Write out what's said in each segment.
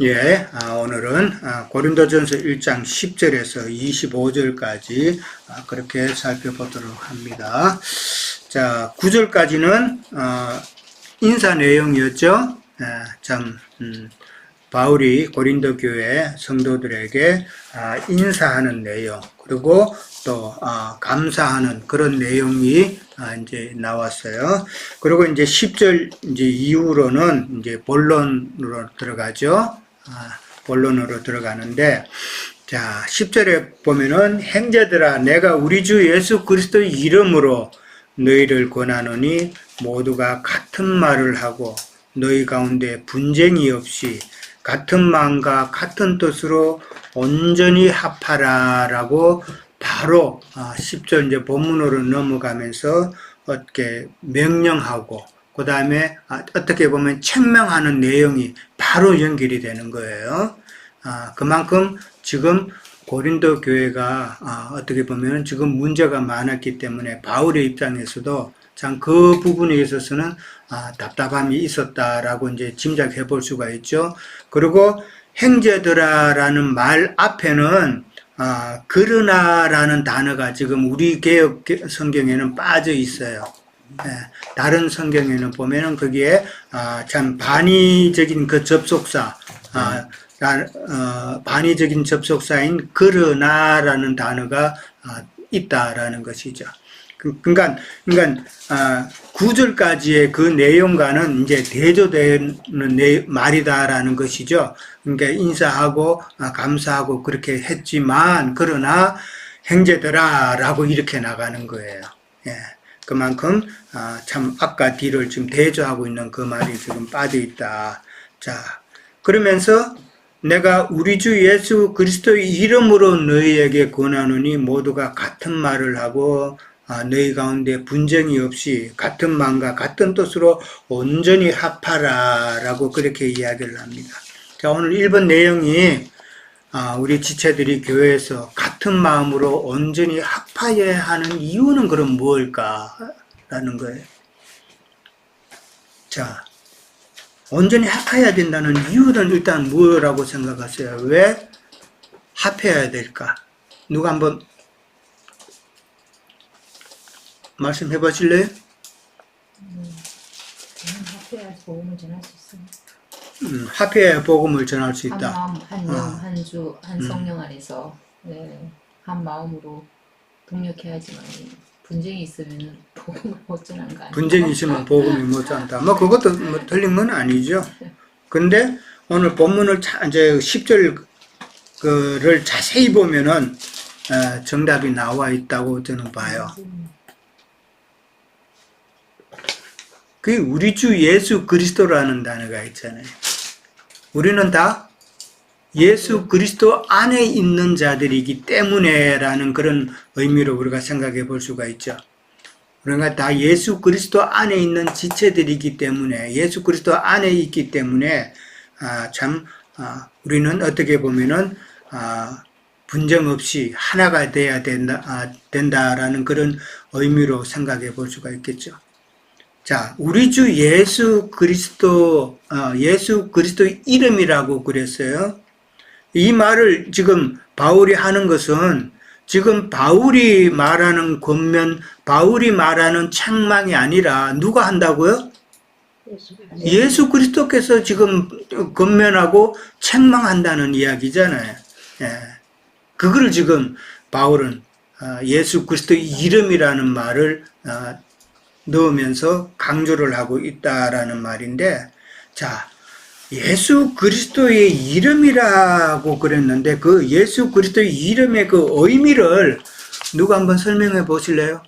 예, 오늘은 고린도전서 1장 10절에서 25절까지 그렇게 살펴보도록 합니다. 자, 9절까지는 인사 내용이었죠. 참 바울이 고린도 교회 성도들에게 인사하는 내용, 그리고 또 감사하는 그런 내용이 이제 나왔어요. 그리고 이제 10절 이제 이후로는 이제 본론으로 들어가죠. 본론으로 들어가는데, 자, 10절에 보면은 형제들아 내가 우리 주 예수 그리스도의 이름으로 너희를 권하노니 모두가 같은 말을 하고 너희 가운데 분쟁이 없이 같은 마음과 같은 뜻으로 온전히 합하라라고 바로 10절 이제 본문으로 넘어가면서 어떻게 명령하고 그 다음에 어떻게 보면 책명하는 내용이 바로 연결이 되는 거예요. 그만큼 지금 고린도 교회가 어떻게 보면 지금 문제가 많았기 때문에 바울의 입장에서도 참 그 부분에 있어서는 답답함이 있었다라고 이제 짐작해 볼 수가 있죠. 그리고 형제들아라는 말 앞에는 그러나라는 단어가 지금 우리 개역 성경에는 빠져 있어요. 다른 성경에는 보면은 거기에 참 반의적인 그 접속사, 반의적인 접속사인 그러나라는 단어가 있다라는 것이죠. 그러니까 9절까지의 그 내용과는 이제 대조되는 말이다라는 것이죠. 그러니까 인사하고 감사하고 그렇게 했지만 그러나 형제들아라고 이렇게 나가는 거예요. 예. 그만큼 참 아까 뒤를 지금 대조하고 있는 그 말이 지금 빠져 있다. 자, 그러면서 내가 우리 주 예수 그리스도의 이름으로 너희에게 권하노니 모두가 같은 말을 하고 너희 가운데 분쟁이 없이 같은 마음과 같은 뜻으로 온전히 합하라라고 그렇게 이야기를 합니다. 자, 오늘 1번 내용이 우리 지체들이 교회에서 같은 마음으로 온전히 합하여야 하는 이유는 그럼 무엇일까라는 거예요. 자, 온전히 합해야 된다는 이유는 일단 뭐라고 생각하세요? 왜 합해야 될까? 누가 한번 말씀해 보실래요? 합해야 복음을 전할 수 있습니다. 합해야 복음을 전할 수 한 있다. 마음, 한 영, 한 주, 한 성령 안에서 한 마음으로 동력해야지만 분쟁이 있으면 복음을 못 전하는 거 아니에요? 분쟁이 있으면 복음이 못 전한다. 뭐 그것도 뭐 틀린 건 아니죠. 근데 오늘 본문을 이제 10절 를 자세히 보면은 정답이 나와 있다고 저는 봐요. 그게 우리 주 예수 그리스도라는 단어가 있잖아요. 우리는 다 예수 그리스도 안에 있는 자들이기 때문에라는 그런 의미로 우리가 생각해 볼 수가 있죠. 그러니까 다 예수 그리스도 안에 있는 지체들이기 때문에 예수 그리스도 안에 있기 때문에 참 우리는 어떻게 보면은 분쟁 없이 하나가 돼야 된다라는 그런 의미로 생각해 볼 수가 있겠죠. 자, 우리 주 예수 그리스도 이름이라고 그랬어요. 이 말을 지금 바울이 하는 것은 지금 바울이 말하는 권면, 바울이 말하는 책망이 아니라 누가 한다고요? 예수 그리스도께서 지금 권면하고 책망한다는 이야기잖아요. 예. 그걸 지금 바울은 예수 그리스도의 이름이라는 말을 넣으면서 강조를 하고 있다라는 말인데, 자, 예수 그리스도의 이름이라고 그랬는데 그 예수 그리스도의 이름의 그 의미를 누가 한번 설명해 보실래요?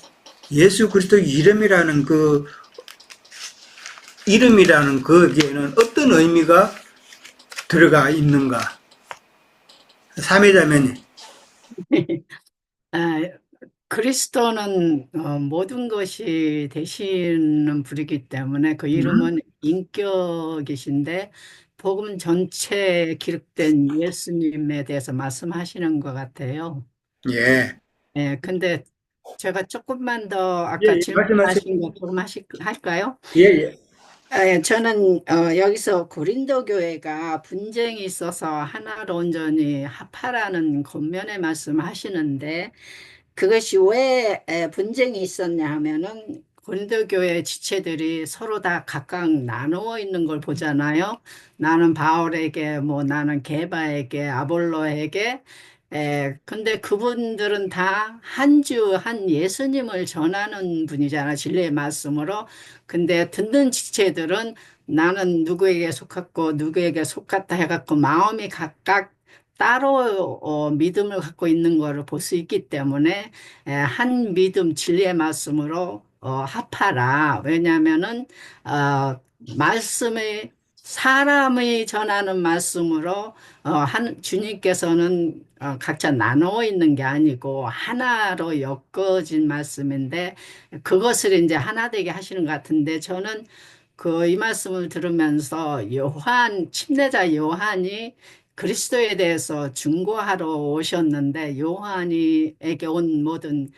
예수 그리스도의 이름이라는 거기에는 어떤 의미가 들어가 있는가? 삼위자매님. 아, 그리스도는 모든 것이 되시는 분이기 때문에 그 이름은 인격이신데 복음 전체에 기록된 예수님에 대해서 말씀하시는 것 같아요. 예. 예, 근데 제가 조금만 더 예, 아까 예, 말씀하세요. 질문하신 거 조금 할까요? 예, 예. 저는 여기서 고린도 교회가 분쟁이 있어서 하나로 온전히 합하라는 권면의 말씀하시는데 그것이 왜 분쟁이 있었냐 하면은 고린도 교회 지체들이 서로 다 각각 나누어 있는 걸 보잖아요. 나는 바울에게, 뭐 나는 게바에게, 아볼로에게. 근데 그분들은 다 한 주, 한 예수님을 전하는 분이잖아, 진리의 말씀으로. 근데 듣는 지체들은 나는 누구에게 속했고 누구에게 속았다 해갖고 마음이 각각 따로 믿음을 갖고 있는 것을 볼 수 있기 때문에 한 믿음 진리의 말씀으로 합하라. 왜냐하면은 말씀이 사람이 전하는 말씀으로 한 주님께서는 각자 나누어 있는 게 아니고 하나로 엮어진 말씀인데 그것을 이제 하나 되게 하시는 것 같은데 저는 이 말씀을 들으면서 침례자 요한이 그리스도에 대해서 중고하러 오셨는데 요한이에게 온 모든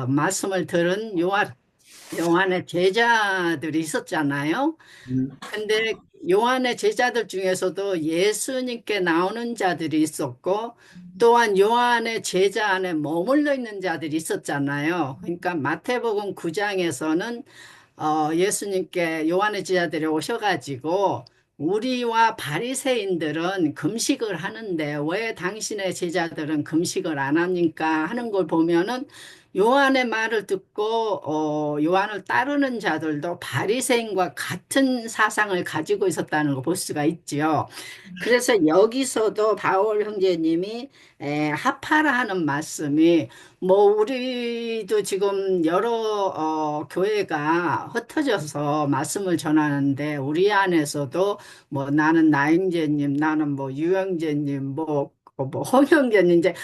말씀을 들은 요한의 제자들이 있었잖아요. 음, 근데 요한의 제자들 중에서도 예수님께 나오는 자들이 있었고 또한 요한의 제자 안에 머물러 있는 자들이 있었잖아요. 그러니까 마태복음 9장에서는 예수님께 요한의 제자들이 오셔가지고 우리와 바리새인들은 금식을 하는데 왜 당신의 제자들은 금식을 안 합니까? 하는 걸 보면은 요한의 말을 듣고 요한을 따르는 자들도 바리새인과 같은 사상을 가지고 있었다는 걸 볼 수가 있지요. 그래서 여기서도 바울 형제님이 합하라 하는 말씀이 뭐 우리도 지금 여러 교회가 흩어져서 말씀을 전하는데 우리 안에서도 뭐 나는 나영재님, 나는 뭐 유영재님, 뭐 홍영재님 이제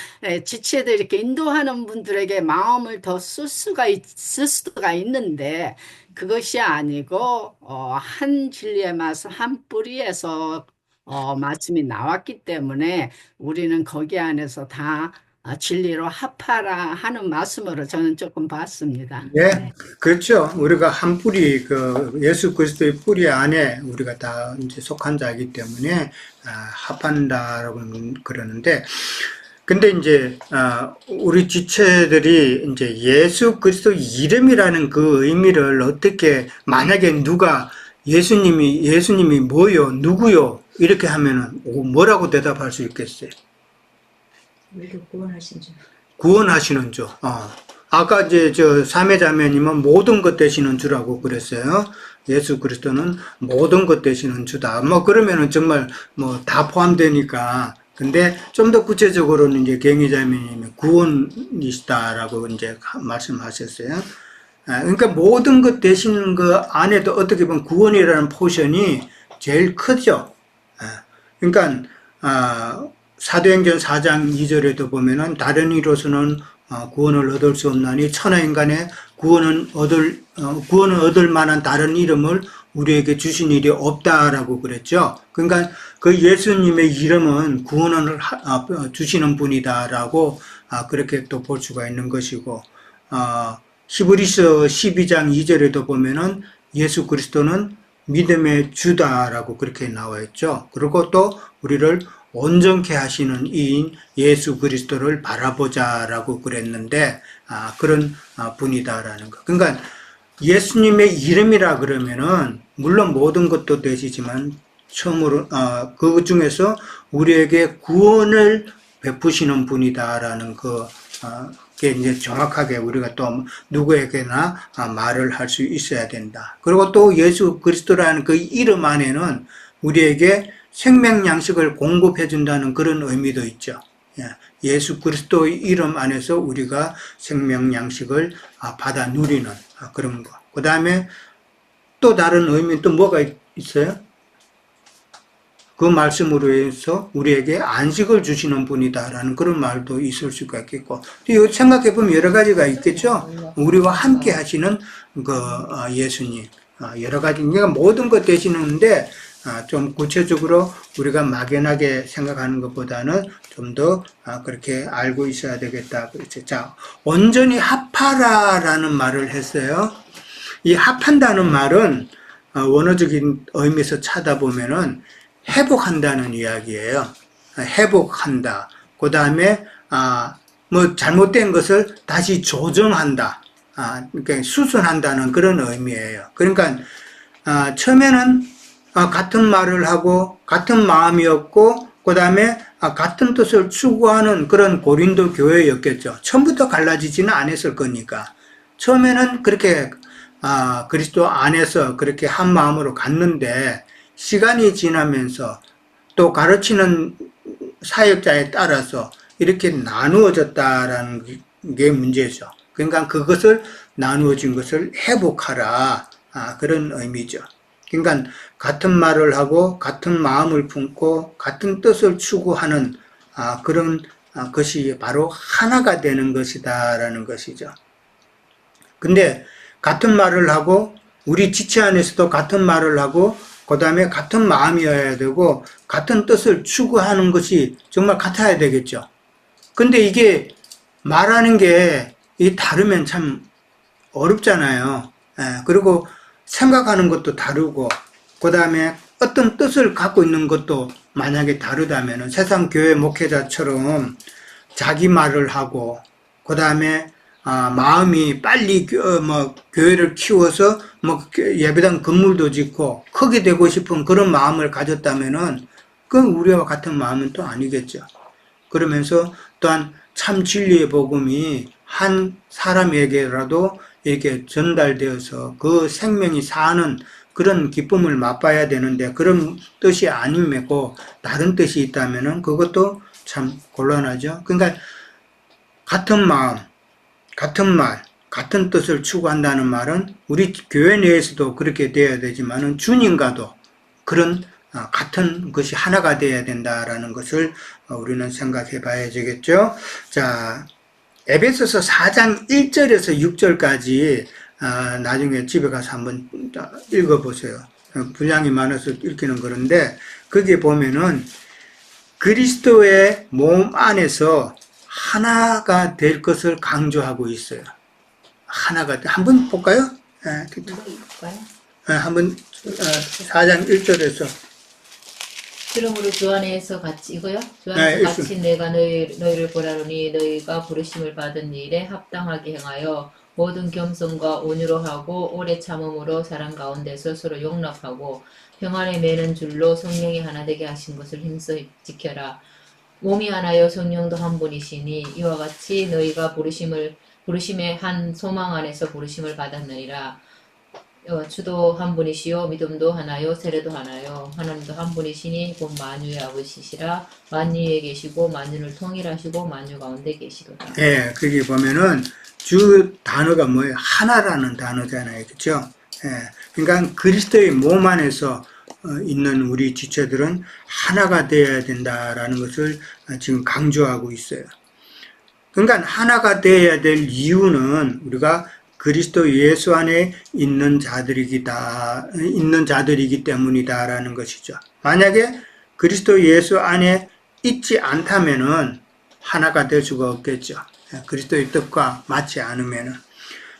지체들 이렇게 인도하는 분들에게 마음을 더 쓸 수가 있는데 그것이 아니고 한 진리의 말씀 한 뿌리에서 말씀이 나왔기 때문에 우리는 거기 안에서 다 진리로 합하라 하는 말씀으로 저는 조금 봤습니다. 예, 네. 그렇죠. 우리가 한 뿌리, 예수 그리스도의 뿌리 안에 우리가 다 이제 속한 자이기 때문에, 합한다라고 그러는데, 근데 이제, 우리 지체들이 이제 예수 그리스도 이름이라는 그 의미를 어떻게, 만약에 누가 예수님이 뭐요? 누구요? 이렇게 하면은 뭐라고 대답할 수 있겠어요? 우리를 구원하신 줄. 구원하시는 줄. 아까 이제 사매자매님은 모든 것 되시는 주라고 그랬어요. 예수 그리스도는 모든 것 되시는 주다. 뭐 그러면은 정말 뭐 다 포함되니까. 근데 좀 더 구체적으로는 이제 갱이자매님이 구원이시다라고 이제 말씀하셨어요. 그러니까 모든 것 되시는 그 안에도 어떻게 보면 구원이라는 포션이 제일 크죠. 그러니까 사도행전 4장 2절에도 보면은 다른 이로서는 구원을 얻을 수 없나니 천하 인간의 구원은 얻을 만한 다른 이름을 우리에게 주신 일이 없다라고 그랬죠. 그러니까 그 예수님의 이름은 구원을 주시는 분이다라고 그렇게 또 볼 수가 있는 것이고, 히브리서 12장 2절에도 보면은 예수 그리스도는 믿음의 주다라고 그렇게 나와 있죠. 그리고 또 우리를 온전케 하시는 이인 예수 그리스도를 바라보자라고 그랬는데, 그런 분이다라는 거. 그러니까 예수님의 이름이라 그러면은 물론 모든 것도 되시지만 처음으로 그 중에서 우리에게 구원을 베푸시는 분이다라는 게 이제 정확하게 우리가 또 누구에게나 말을 할 수 있어야 된다. 그리고 또 예수 그리스도라는 그 이름 안에는 우리에게 생명 양식을 공급해 준다는 그런 의미도 있죠. 예수 그리스도의 이름 안에서 우리가 생명 양식을 받아 누리는 그런 거. 그 다음에 또 다른 의미 또 뭐가 있어요? 그 말씀으로 해서 우리에게 안식을 주시는 분이다라는 그런 말도 있을 수가 있겠고, 또 생각해보면 여러 가지가 있겠죠. 우리와 함께 하시는 예수님, 여러 가지, 그러니까 모든 것 되시는데, 좀 구체적으로 우리가 막연하게 생각하는 것보다는 좀 더 그렇게 알고 있어야 되겠다. 그렇죠. 자, 온전히 합하라라는 말을 했어요. 이 합한다는 말은 원어적인 의미에서 찾아보면은 회복한다는 이야기예요. 회복한다. 그 다음에 뭐 잘못된 것을 다시 조정한다. 그러니까 수순한다는 그런 의미예요. 그러니까 처음에는 같은 말을 하고 같은 마음이었고 그 다음에 같은 뜻을 추구하는 그런 고린도 교회였겠죠. 처음부터 갈라지지는 않았을 거니까. 처음에는 그렇게 그리스도 안에서 그렇게 한 마음으로 갔는데 시간이 지나면서 또 가르치는 사역자에 따라서 이렇게 나누어졌다라는 게 문제죠. 그러니까 그것을 나누어진 것을 회복하라. 그런 의미죠. 그러니까 같은 말을 하고 같은 마음을 품고 같은 뜻을 추구하는 그런 것이 바로 하나가 되는 것이다라는 것이죠. 근데 같은 말을 하고 우리 지체 안에서도 같은 말을 하고 그 다음에 같은 마음이어야 되고 같은 뜻을 추구하는 것이 정말 같아야 되겠죠. 근데 이게 말하는 게 이 다르면 참 어렵잖아요. 그리고 생각하는 것도 다르고 그 다음에 어떤 뜻을 갖고 있는 것도 만약에 다르다면 세상 교회 목회자처럼 자기 말을 하고 그 다음에 마음이 빨리 교회를 키워서 예배당 건물도 짓고 크게 되고 싶은 그런 마음을 가졌다면은 그건 우리와 같은 마음은 또 아니겠죠. 그러면서 또한 참 진리의 복음이 한 사람에게라도 이렇게 전달되어서 그 생명이 사는 그런 기쁨을 맛봐야 되는데 그런 뜻이 아니고 다른 뜻이 있다면은 그것도 참 곤란하죠. 그러니까 같은 마음, 같은 말, 같은 뜻을 추구한다는 말은 우리 교회 내에서도 그렇게 되어야 되지만은 주님과도 그런 같은 것이 하나가 되어야 된다라는 것을 우리는 생각해 봐야 되겠죠. 자, 에베소서 4장 1절에서 6절까지 나중에 집에 가서 한번 읽어보세요. 분량이 많아서 읽기는 그런데 거기에 보면은 그리스도의 몸 안에서 하나가 될 것을 강조하고 있어요. 하나가 한번 볼까요? 한번 4장 1절에서 그러므로 주 안에서 같이 이거요? 주 안에서 같이 내가 너희를 보라노니 너희가 부르심을 받은 일에 합당하게 행하여 모든 겸손과 온유로 하고 오래 참음으로 사랑 가운데서 서로 용납하고 평안에 매는 줄로 성령이 하나 되게 하신 것을 힘써 지켜라. 몸이 하나여 성령도 한 분이시니 이와 같이 너희가 부르심의 한 소망 안에서 부르심을 받았느니라. 주도 한 분이시요 믿음도 하나요 세례도 하나요 하나님도 한 분이시니 곧 만유의 아버지시라. 만유에 계시고 만유를 통일하시고 만유 가운데 계시도다. 예, 거기 보면은 주 단어가 뭐예요? 하나라는 단어잖아요. 그렇죠? 예. 그러니까 그리스도의 몸 안에서 있는 우리 지체들은 하나가 되어야 된다라는 것을 지금 강조하고 있어요. 그러니까 하나가 되어야 될 이유는 우리가 그리스도 예수 안에 있는 자들이기 때문이다라는 것이죠. 만약에 그리스도 예수 안에 있지 않다면은 하나가 될 수가 없겠죠. 그리스도의 뜻과 맞지 않으면은.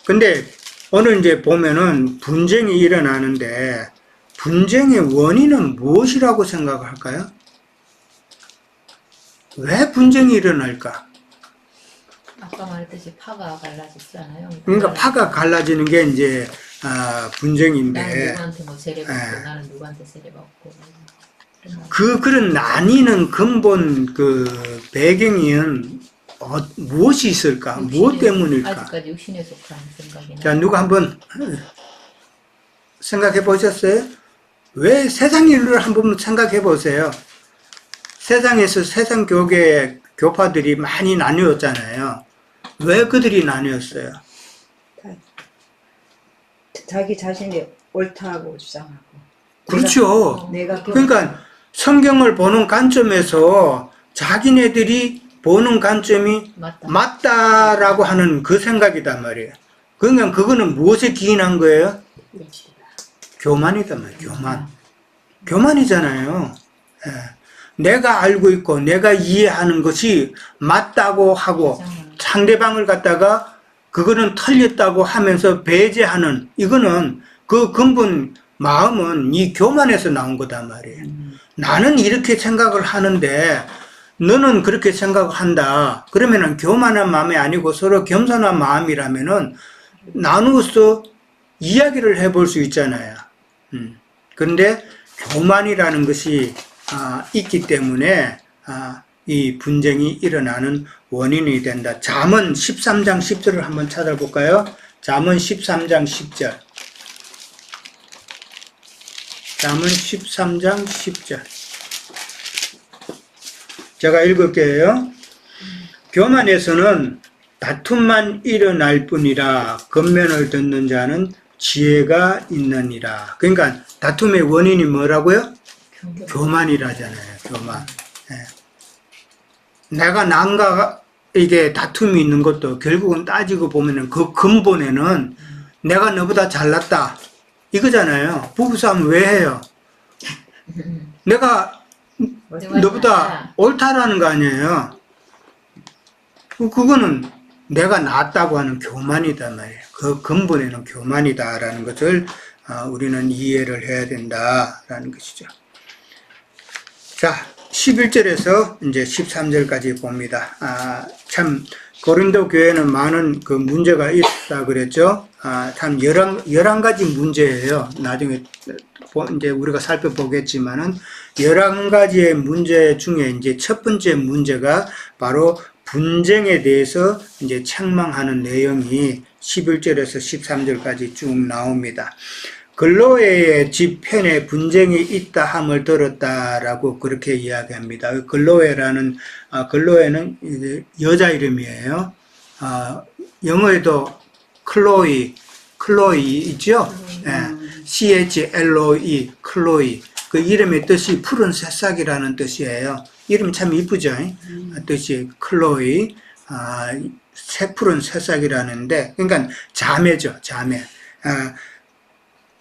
근데 오늘 이제 보면은 분쟁이 일어나는데 분쟁의 원인은 무엇이라고 생각할까요? 왜 분쟁이 일어날까? 아까 말했듯이 파가 갈라졌잖아요. 그러니까 파가 갈라지는 게 이제 분쟁인데 나는 누구한테 뭐 세례 받고 나는 누구한테 세례 받고 그런 나뉘는 근본 배경은 무엇이 있을까? 무엇 때문일까? 아직까지 육신에 속한 생각이나. 자, 누가 한번 생각해 보셨어요? 왜 세상 일을 한번 생각해 보세요. 세상에서 세상 교파들이 많이 나뉘었잖아요. 왜 그들이 나뉘었어요? 자기 자신이 옳다고 주장하고. 그렇죠. 내가 그러니까 성경을 보는 관점에서 자기네들이 보는 관점이 맞다라고 하는 그 생각이단 말이에요. 그러니까 그거는 무엇에 기인한 거예요? 교만이단 말이에요. 교만. 교만이잖아요. 예. 내가 알고 있고 내가 이해하는 것이 맞다고 하고 상대방을 갖다가 그거는 틀렸다고 하면서 배제하는 이거는 그 근본 마음은 이 교만에서 나온 거단 말이에요. 나는 이렇게 생각을 하는데 너는 그렇게 생각한다. 그러면은 교만한 마음이 아니고 서로 겸손한 마음이라면은 나누어서 이야기를 해볼 수 있잖아요. 그런데 교만이라는 것이 있기 때문에 이 분쟁이 일어나는 원인이 된다. 잠언 13장 10절을 한번 찾아볼까요? 잠언 13장 10절. 잠언 13장 10절. 제가 읽을게요. 교만에서는 다툼만 일어날 뿐이라 겉면을 듣는 자는 지혜가 있느니라. 그러니까 다툼의 원인이 뭐라고요? 교만이라잖아요. 교만. 내가 남과 이게 다툼이 있는 것도 결국은 따지고 보면은 그 근본에는 내가 너보다 잘났다 이거잖아요. 부부싸움 왜 해요? 내가 너보다 옳다라는 거 아니에요. 그거는 내가 낫다고 하는 교만이단 말이에요. 그 근본에는 교만이다라는 것을 우리는 이해를 해야 된다라는 것이죠. 자, 11절에서 이제 13절까지 봅니다. 참 고린도 교회는 많은 그 문제가 있다 그랬죠. 참 11가지 문제예요. 나중에 이제 우리가 살펴보겠지만은 11가지의 문제 중에 이제 첫 번째 문제가 바로 분쟁에 대해서 이제 책망하는 내용이 11절에서 13절까지 쭉 나옵니다. 글로에의 집 편에 분쟁이 있다 함을 들었다라고 그렇게 이야기합니다. 글로에는 여자 이름이에요. 영어에도 클로이 있죠? CHLOE, 클로이. 그 이름의 뜻이 푸른 새싹이라는 뜻이에요. 이름 참 이쁘죠? 뜻이 클로이, 푸른 새싹이라는데, 그러니까 자매죠, 자매.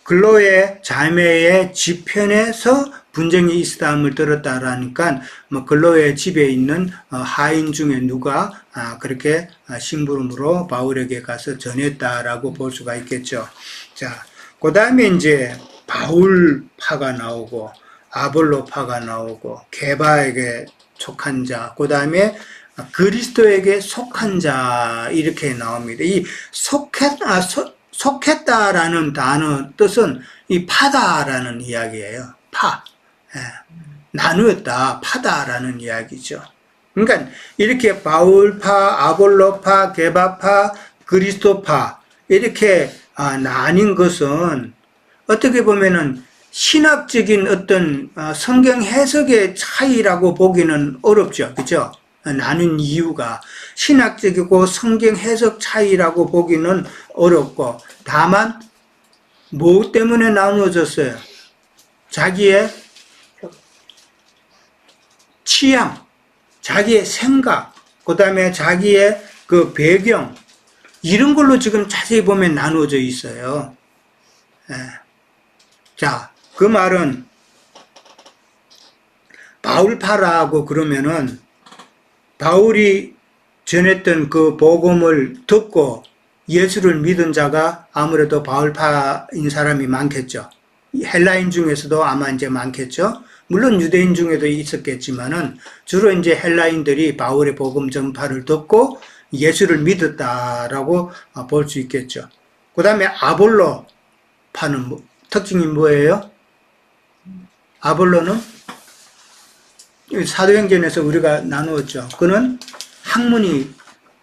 글로의 자매의 집편에서 분쟁이 있었다함을 들었다라니까 뭐 글로의 집에 있는 하인 중에 누가 그렇게 심부름으로 바울에게 가서 전했다라고 볼 수가 있겠죠. 자, 그 다음에 이제 바울파가 나오고 아볼로파가 나오고 게바에게 속한 자, 그 다음에 그리스도에게 속한 자 이렇게 나옵니다. 이 속했다라는 단어 뜻은 이 파다라는 이야기예요. 파. 나누었다, 파다라는 이야기죠. 그러니까 이렇게 바울파, 아볼로파, 게바파, 그리스도파 이렇게 나뉜 것은 어떻게 보면은 신학적인 어떤 성경 해석의 차이라고 보기는 어렵죠. 그죠? 나눈 이유가 신학적이고 성경 해석 차이라고 보기는 어렵고 다만 뭐 때문에 나누어졌어요? 자기의 취향, 자기의 생각, 그 다음에 자기의 그 배경 이런 걸로 지금 자세히 보면 나누어져 있어요. 자, 그 말은 바울파라고 그러면은 바울이 전했던 그 복음을 듣고 예수를 믿은 자가 아무래도 바울파인 사람이 많겠죠. 헬라인 중에서도 아마 이제 많겠죠. 물론 유대인 중에도 있었겠지만은 주로 이제 헬라인들이 바울의 복음 전파를 듣고 예수를 믿었다라고 볼 수 있겠죠. 그 다음에 아볼로파는 특징이 뭐예요? 아볼로는 사도행전에서 우리가 나누었죠. 그는 학문이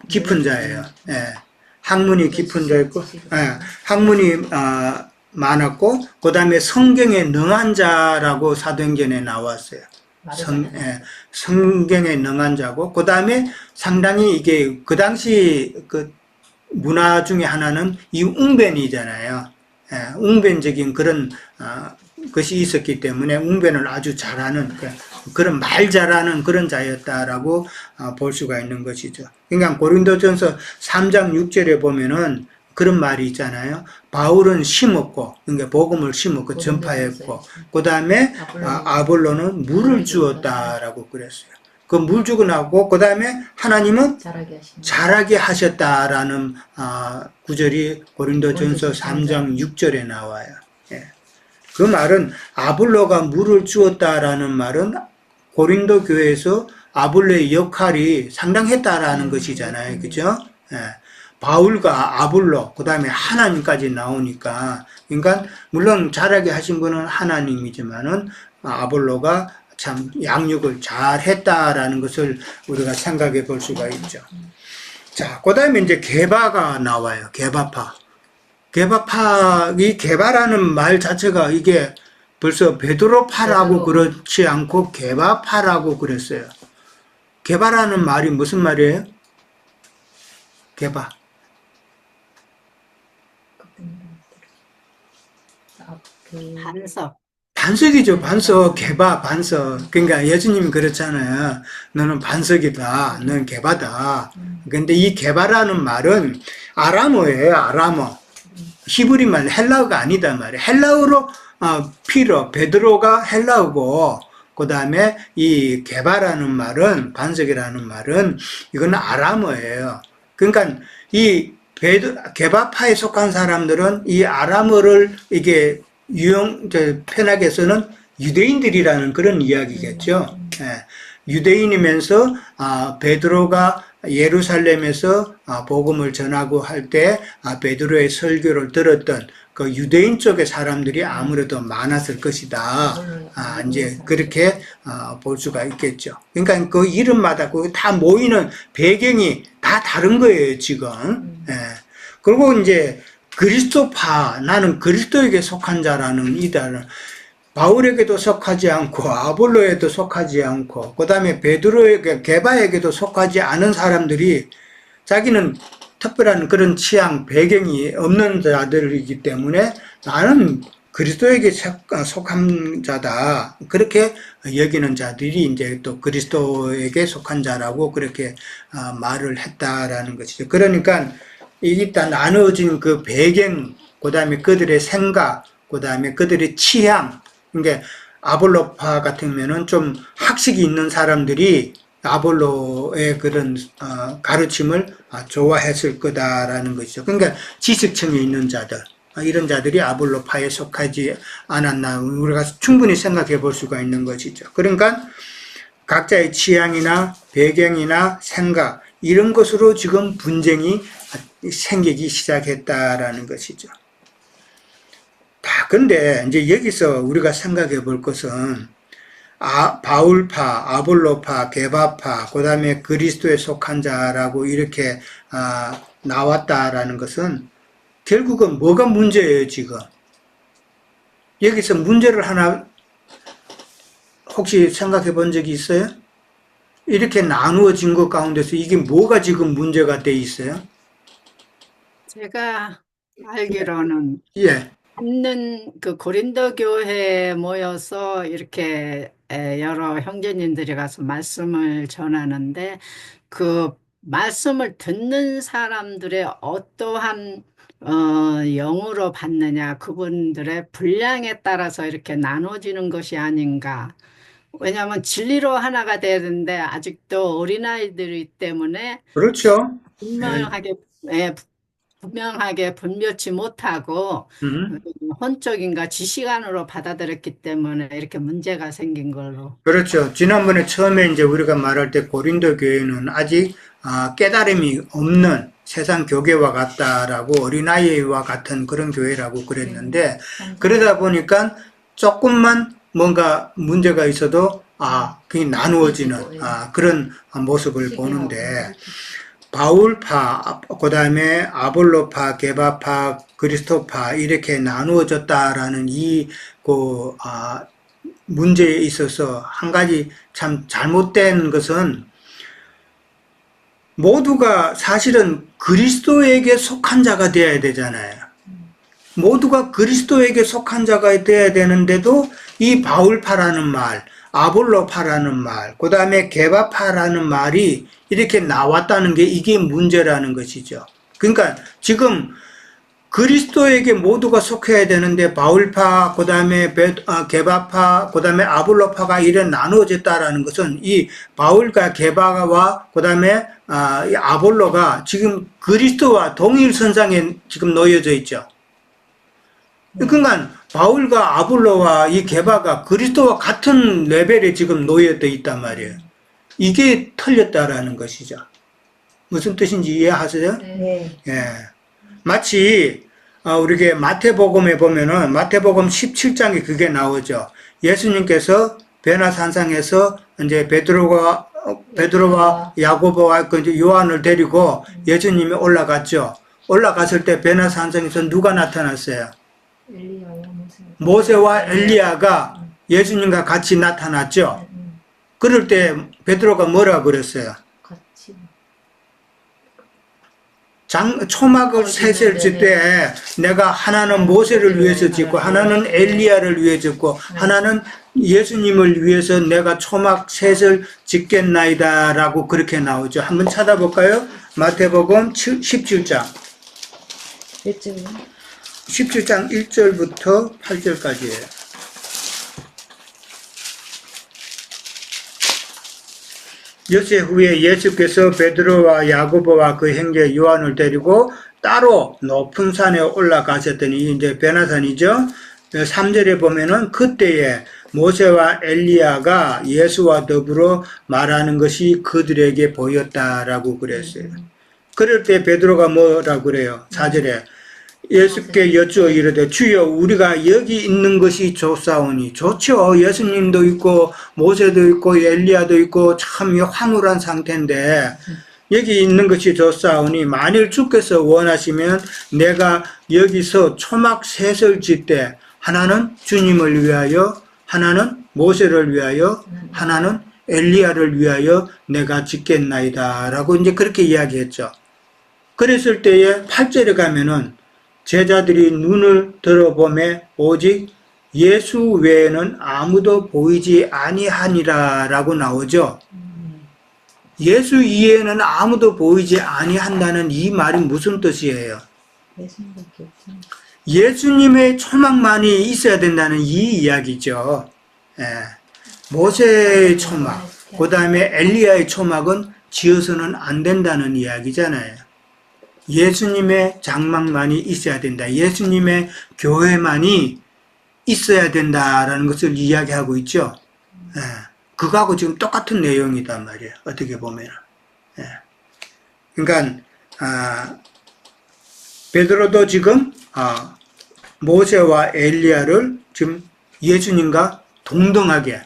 깊은 자예요. 학문이 깊은 자였고, 학문이 많았고, 그 다음에 성경에 능한 자라고 사도행전에 나왔어요. 성경에 능한 자고, 그 다음에 상당히 이게 그 당시 그 문화 중에 하나는 이 웅변이잖아요. 웅변적인 그런 것이 있었기 때문에 웅변을 아주 잘하는 그런 말 잘하는 그런 자였다라고 볼 수가 있는 것이죠. 그러니까 고린도전서 3장 6절에 보면은 그런 말이 있잖아요. 바울은 심었고, 그러니까 복음을 심었고 전파했고, 그 다음에 아볼로는 물을 주었다라고 그랬어요. 그 물 주고 나고, 그 다음에 하나님은 자라게 하셨다라는 구절이 고린도전서 3장 6절에 나와요. 그 말은 아볼로가 물을 주었다라는 말은 고린도 교회에서 아볼로의 역할이 상당했다라는 것이잖아요. 그죠? 예. 바울과 아볼로, 그 다음에 하나님까지 나오니까. 그러니까, 물론 잘하게 하신 분은 하나님이지만은, 아볼로가 참 양육을 잘 했다라는 것을 우리가 생각해 볼 수가 있죠. 자, 그 다음에 이제 게바가 나와요. 게바파. 이 게바라는 말 자체가 이게 벌써 베드로파라고 그렇지 않고 게바파라고 그랬어요. 게바라는 말이 무슨 말이에요? 게바. 반석. 반석이죠. 반석, 게바, 반석. 그러니까 예수님이 그렇잖아요. 너는 반석이다. 너는 게바다. 근데 이 게바라는 말은 아람어예요. 아람어. 히브리 말, 헬라어가 아니다 말이에요. 헬라어로 피로, 베드로가 헬라어고, 그 다음에 이 게바라는 말은, 반석이라는 말은, 이건 아람어예요. 그러니까 이 게바파에 속한 사람들은 이 아람어를 이게 편하게 써는 유대인들이라는 그런 이야기겠죠. 예. 유대인이면서 베드로가 예루살렘에서 복음을 전하고 할 때 베드로의 설교를 들었던 그 유대인 쪽의 사람들이 아무래도 많았을 것이다. 이제 그렇게 볼 수가 있겠죠. 그러니까 그 이름마다 그 다 모이는 배경이 다 다른 거예요, 지금. 예. 그리고 이제 그리스도파, 나는 그리스도에게 속한 자라는 이다는 바울에게도 속하지 않고 아볼로에도 속하지 않고 그 다음에 베드로에게 게바에게도 속하지 않은 사람들이 자기는 특별한 그런 취향, 배경이 없는 자들이기 때문에 나는 그리스도에게 속한 자다. 그렇게 여기는 자들이 이제 또 그리스도에게 속한 자라고 그렇게 말을 했다라는 것이죠. 그러니까 이게 다 나누어진 그 배경, 그 다음에 그들의 생각, 그 다음에 그들의 취향. 그러니까 아볼로파 같으면은 좀 학식이 있는 사람들이 아볼로의 그런 가르침을 좋아했을 거다라는 것이죠. 그러니까 지식층에 있는 자들, 이런 자들이 아볼로파에 속하지 않았나 우리가 충분히 생각해 볼 수가 있는 것이죠. 그러니까 각자의 취향이나 배경이나 생각 이런 것으로 지금 분쟁이 생기기 시작했다라는 것이죠. 근데 이제 여기서 우리가 생각해 볼 것은 바울파, 아볼로파, 게바파, 그 다음에 그리스도에 속한 자라고 이렇게 나왔다라는 것은 결국은 뭐가 문제예요, 지금? 여기서 문제를 하나 혹시 생각해 본 적이 있어요? 이렇게 나누어진 것 가운데서 이게 뭐가 지금 문제가 돼 있어요? 제가 알기로는 예. 있는 그 고린도 교회에 모여서 이렇게 여러 형제님들이 가서 말씀을 전하는데 그 말씀을 듣는 사람들의 어떠한 영으로 받느냐 그분들의 분량에 따라서 이렇게 나눠지는 것이 아닌가. 왜냐하면 진리로 하나가 돼야 되는데 아직도 어린아이들이기 때문에 그렇죠. 분명하게 분별치 못하고 혼적인가 지시관으로 받아들였기 때문에 이렇게 문제가 생긴 걸로. 그렇죠. 지난번에 처음에 이제 우리가 말할 때 고린도 교회는 아직 깨달음이 없는 세상 교계와 같다라고 어린아이와 같은 그런 교회라고 그랬는데 그러다 보니까 조금만 뭔가 문제가 있어도 그게 나누어지는 그런 모습을 보는데 바울파, 그 다음에 아볼로파, 게바파, 그리스도파 이렇게 나누어졌다라는 문제에 있어서 한 가지 참 잘못된 것은 모두가 사실은 그리스도에게 속한 자가 되어야 되잖아요. 모두가 그리스도에게 속한 자가 되어야 되는데도 이 바울파라는 말, 아볼로파라는 말, 그 다음에 게바파라는 말이 이렇게 나왔다는 게 이게 문제라는 것이죠. 그러니까 지금 그리스도에게 모두가 속해야 되는데 바울파, 그 다음에 게바파, 그 다음에 아볼로파가 이래 나누어졌다라는 것은 이 바울과 게바와 그 다음에 아볼로가 지금 그리스도와 동일 선상에 지금 놓여져 있죠. 그러니까 바울과 아볼로와 이 게바가 그리스도와 같은 레벨에 지금 놓여져 있단 말이에요. 이게 틀렸다라는 것이죠. 무슨 뜻인지 이해하세요? 네. 예. 마치 우리가 마태복음에 보면은 마태복음 17장에 그게 나오죠. 예수님께서 베나산상에서 이제 베드로와 야고보와 그 요한을 데리고 예수님이 올라갔죠. 올라갔을 때 베나산상에서 누가 나타났어요? 엘리야와 모세와 엘리야가 예수님과 같이 나타났죠. 그럴 때 베드로가 뭐라 그랬어요? 같이 초막을 셋을 짓 때 내가 하나는 모세를 위해서 짓고 하나는 엘리야를 위해 짓고 하나는 예수님을 위해서 내가 초막 셋을 짓겠나이다 라고 그렇게 나오죠. 한번 찾아볼까요? 마태복음 17장 17장 1절부터 8절까지예요. 엿새 후에 예수께서 베드로와 야고보와 그 형제 요한을 데리고 따로 높은 산에 올라가셨더니 이제 베나산이죠. 3절에 보면은 그때에 모세와 엘리야가 예수와 더불어 말하는 것이 그들에게 보였다라고 그랬어요. 그럴 때 베드로가 뭐라 그래요? 4절에 예수께 여쭈어 이르되 주여 우리가 여기 있는 것이 좋사오니. 좋죠. 예수님도 있고 모세도 있고 엘리야도 있고 참 황홀한 상태인데 여기 있는 것이 좋사오니 만일 주께서 원하시면 내가 여기서 초막 셋을 짓되 하나는 주님을 위하여 하나는 모세를 위하여 하나는 엘리야를 위하여 내가 짓겠나이다 라고 이제 그렇게 이야기했죠. 그랬을 때에 8절에 가면은 제자들이 눈을 들어보매 오직 예수 외에는 아무도 보이지 아니하니라 라고 나오죠. 예수 이외에는 아무도 보이지 아니한다는 이 말이 무슨 뜻이에요? 예수님밖에 없어. 예수님의 초막만이 있어야 된다는 이 이야기죠. 예. 모세의 초막, 그 다음에 엘리야의 초막은 지어서는 안 된다는 이야기잖아요. 예수님의 장막만이 있어야 된다. 예수님의 교회만이 있어야 된다라는 것을 이야기하고 있죠. 예. 그거하고 지금 똑같은 내용이단 말이에요. 어떻게 보면. 예. 그러니까 베드로도 지금 모세와 엘리야를 지금 예수님과 동등하게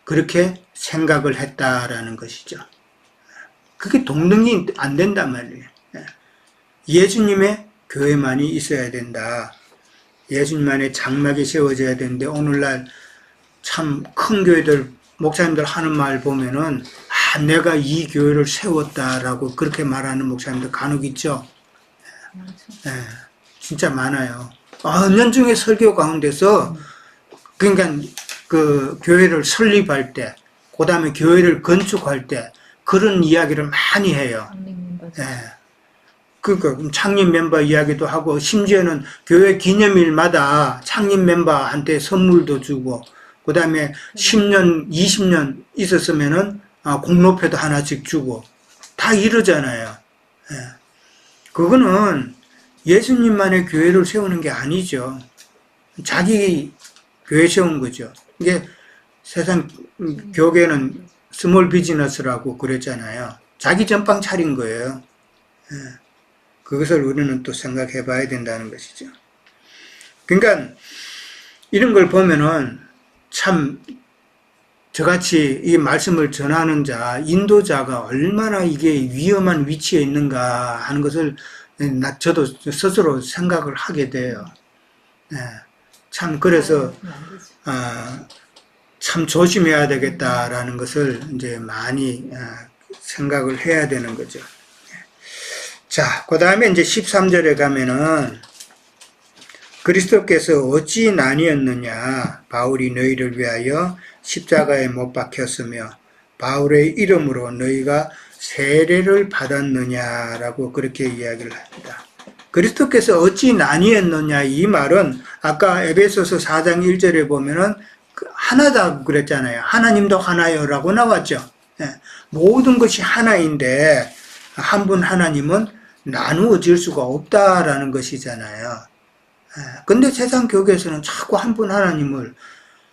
그렇게 생각을 했다라는 것이죠. 그게 동등이 안 된단 말이에요. 예수님의 교회만이 있어야 된다. 예수님만의 장막이 세워져야 되는데 오늘날 참 큰 교회들 목사님들 하는 말 보면은 내가 이 교회를 세웠다라고 그렇게 말하는 목사님들 간혹 있죠. 진짜 많아요. 은연중에 설교 가운데서 그러니까 그 교회를 설립할 때, 그 다음에 교회를 건축할 때 그런 이야기를 많이 해요. 그러니까 창립 멤버 이야기도 하고 심지어는 교회 기념일마다 창립 멤버한테 선물도 주고 그 다음에 10년, 20년 있었으면은 공로표도 하나씩 주고 다 이러잖아요. 그거는 예수님만의 교회를 세우는 게 아니죠. 자기 교회 세운 거죠. 이게 세상 교계는 스몰 비즈니스라고 그랬잖아요. 자기 전방 차린 거예요. 그것을 우리는 또 생각해 봐야 된다는 것이죠. 그러니까 이런 걸 보면은 참 저같이 이 말씀을 전하는 자, 인도자가 얼마나 이게 위험한 위치에 있는가 하는 것을 저도 스스로 생각을 하게 돼요. 참 그래서 참 조심해야 되겠다라는 것을 이제 많이 생각을 해야 되는 거죠. 자, 그 다음에 이제 13절에 가면은 그리스도께서 어찌 나뉘었느냐 바울이 너희를 위하여 십자가에 못 박혔으며 바울의 이름으로 너희가 세례를 받았느냐라고 그렇게 이야기를 합니다. 그리스도께서 어찌 나뉘었느냐 이 말은 아까 에베소서 4장 1절에 보면은 하나다 그랬잖아요. 하나님도 하나요라고 나왔죠. 모든 것이 하나인데 한 분 하나님은 나누어질 수가 없다라는 것이잖아요. 근데 세상 교회에서는 자꾸 한 분 하나님을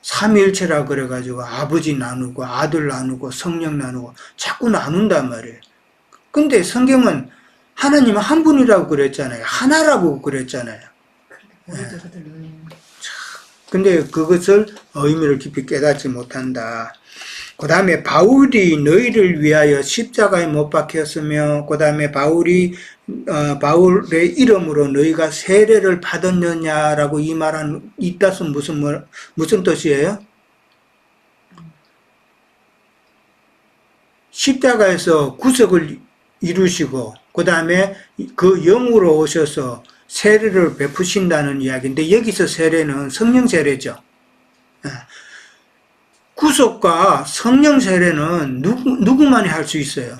삼위일체라 그래가지고 아버지 나누고 아들 나누고 성령 나누고 자꾸 나눈단 말이에요. 근데 성경은 하나님은 한 분이라고 그랬잖아요. 하나라고 그랬잖아요. 우리도 그들 눈에 근데 그것을 의미를 깊이 깨닫지 못한다. 그 다음에 바울이 너희를 위하여 십자가에 못 박혔으며, 그 다음에 바울의 이름으로 너희가 세례를 받았느냐라고 이 말한 이 뜻은 무슨 뜻이에요? 십자가에서 구속을 이루시고, 그 다음에 그 영으로 오셔서 세례를 베푸신다는 이야기인데, 여기서 세례는 성령 세례죠. 구속과 성령 세례는 누구만이 할 수 있어요?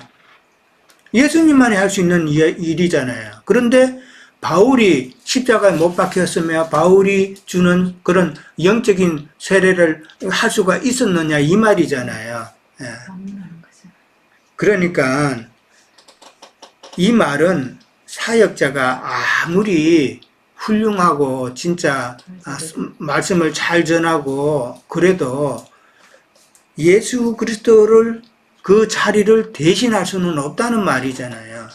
예수님만이 할 수 있는 일이잖아요. 그런데 바울이 십자가에 못 박혔으며 바울이 주는 그런 영적인 세례를 할 수가 있었느냐 이 말이잖아요. 그러니까 이 말은 사역자가 아무리 훌륭하고 진짜 말씀을 잘 전하고 그래도 예수 그리스도를 그 자리를 대신할 수는 없다는 말이잖아요.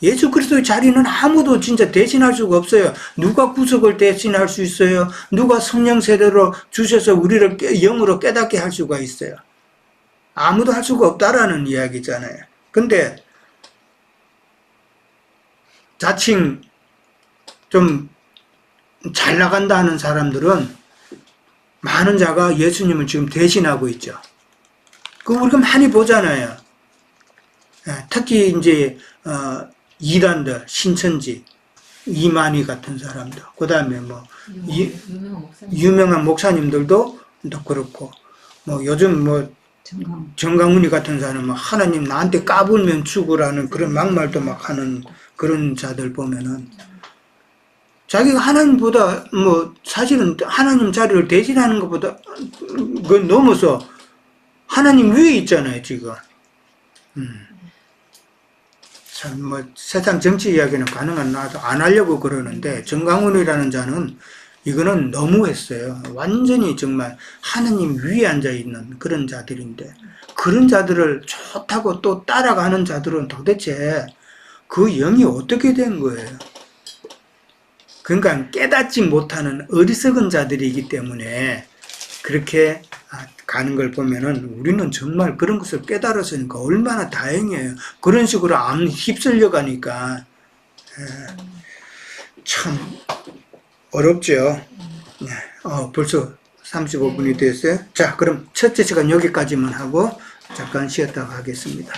예수 그리스도의 자리는 아무도 진짜 대신할 수가 없어요. 누가 구속을 대신할 수 있어요? 누가 성령 세례로 주셔서 우리를 영으로 깨닫게 할 수가 있어요? 아무도 할 수가 없다라는 이야기잖아요. 근데 자칭 좀 잘 나간다 하는 사람들은 많은 자가 예수님을 지금 대신하고 있죠. 그거 우리가 많이 보잖아요. 특히 이제 이단들, 신천지, 이만희 같은 사람들, 그 다음에 뭐 유명한 목사님들도 또 그렇고, 뭐 요즘 뭐 정강훈이 같은 사람은 하나님 나한테 까불면 죽으라는 그런 막말도 막 하는 그런 자들 보면은 자기가 하나님보다 뭐 사실은 하나님 자리를 대신하는 것보다 그건 넘어서 하나님 위에 있잖아요 지금. 참 뭐 세상 정치 이야기는 가능한 나도 안 하려고 그러는데 정강훈이라는 자는 이거는 너무했어요. 완전히 정말 하나님 위에 앉아 있는 그런 자들인데 그런 자들을 좋다고 또 따라가는 자들은 도대체 그 영이 어떻게 된 거예요? 그러니까 깨닫지 못하는 어리석은 자들이기 때문에 그렇게 가는 걸 보면은 우리는 정말 그런 것을 깨달았으니까 얼마나 다행이에요. 그런 식으로 안 휩쓸려 가니까 참 어렵죠. 벌써 35분이 됐어요. 자, 그럼 첫째 시간 여기까지만 하고 잠깐 쉬었다가 하겠습니다.